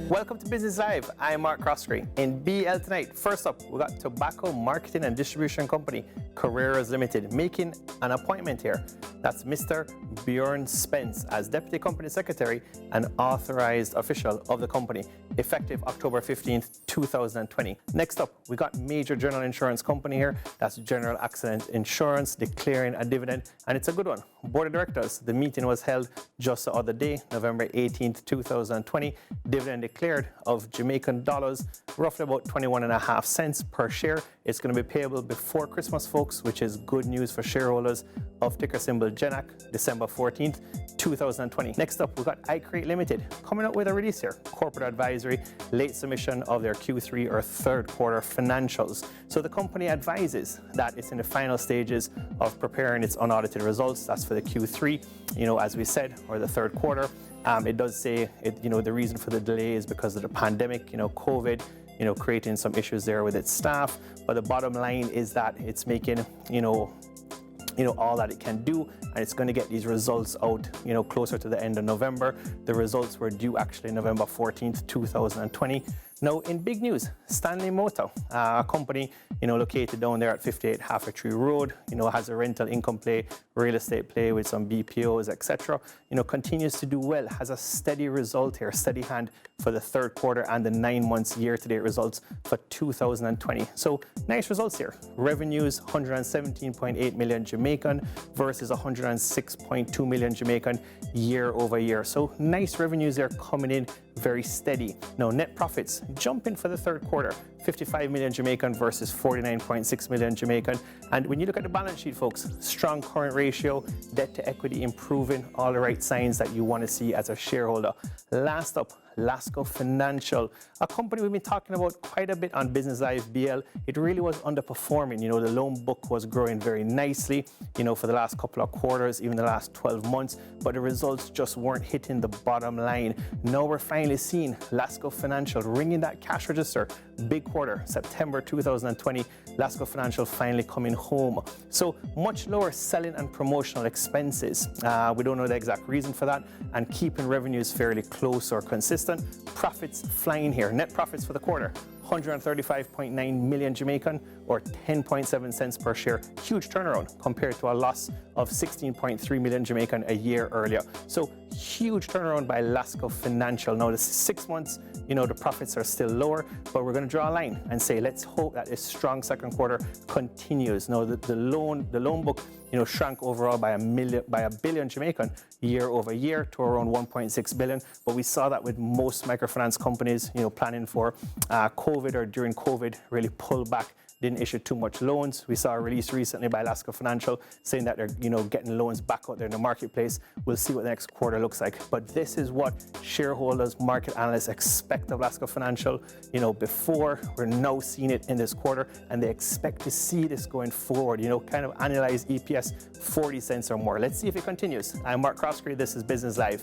Welcome to Business Live. I'm Mark Croskery. In BL tonight, first up, we got tobacco marketing and distribution company Carreras Limited making an appointment here. That's Mr. Bjorn Spence as Deputy Company Secretary and authorized official of the company, effective October 15th, 2020. Next up, we got major general insurance company here. That's General Accident Insurance declaring a dividend, and it's a good one. Board of Directors, the meeting was held just the other day, November 18th, 2020. Dividend declared of Jamaican dollars, roughly about 21.5 cents per share. It's going to be payable before Christmas, folks, which is good news for shareholders of ticker symbol Gennak, December 14th, 2020. Next up, we've got iCreate Limited coming up with a release here. Corporate advisory, late submission of their Q3 or third quarter financials. So the company advises that it's in the final stages of preparing its unaudited results. That's for the Q3, as we said, or the third quarter. It does say, the reason for the delay is because of the pandemic, COVID, creating some issues there with its staff. But the bottom line is that it's making, all that it can do, and it's going to get these results out, closer to the end of November. The results were due actually November 14th, 2020. Now, in big news, Stanley Motta, a company, located down there at 58 Half-a-Tree Road, has a rental income play, real estate play with some BPOs, etc. Continues to do well, has a steady result here, steady hand for the third quarter and the 9 months year-to-date results for 2020. So nice results here. Revenues 117.8 million Jamaican versus 106.2 million Jamaican year over year. So nice revenues there coming in very steady. Now net profits jumping for the third quarter, 55 million Jamaican versus 49.6 million Jamaican. And when you look at the balance sheet, folks, strong current ratio, debt to equity improving, all the right signs that you want to see as a shareholder. Last up, Lasco Financial, a company we've been talking about quite a bit on Business Live BL. It really was underperforming. The loan book was growing very nicely, for the last couple of quarters, even the last 12 months, but the results just weren't hitting the bottom line. Now we're finally seeing Lasco Financial ringing that cash register. Big quarter, September 2020, Lasco Financial finally coming home. So much lower selling and promotional expenses. We don't know the exact reason for that, and keeping revenues fairly close or consistent. Profits flying here. Net profits for the quarter, 135.9 million Jamaican or 10.7 cents per share. Huge turnaround compared to a loss of 16.3 million Jamaican a year earlier. So huge turnaround by Lasco Financial. Now, the 6 months, the profits are still lower, but we're going to draw a line and say, let's hope that this strong second quarter continues. Now, the loan book, shrank overall by a billion Jamaican year over year to around 1.6 billion. But we saw that with most microfinance companies, planning for COVID or during COVID, really pull back, didn't issue too much loans. We saw a release recently by Lasco Financial saying that they're, getting loans back out there in the marketplace. We'll see what the next quarter looks like. But this is what shareholders, market analysts expect of Lasco Financial. Before, we're now seeing it in this quarter, and they expect to see this going forward. Kind of annualized EPS 40 cents or more. Let's see if it continues. I'm Mark Croskery. This is Business Live.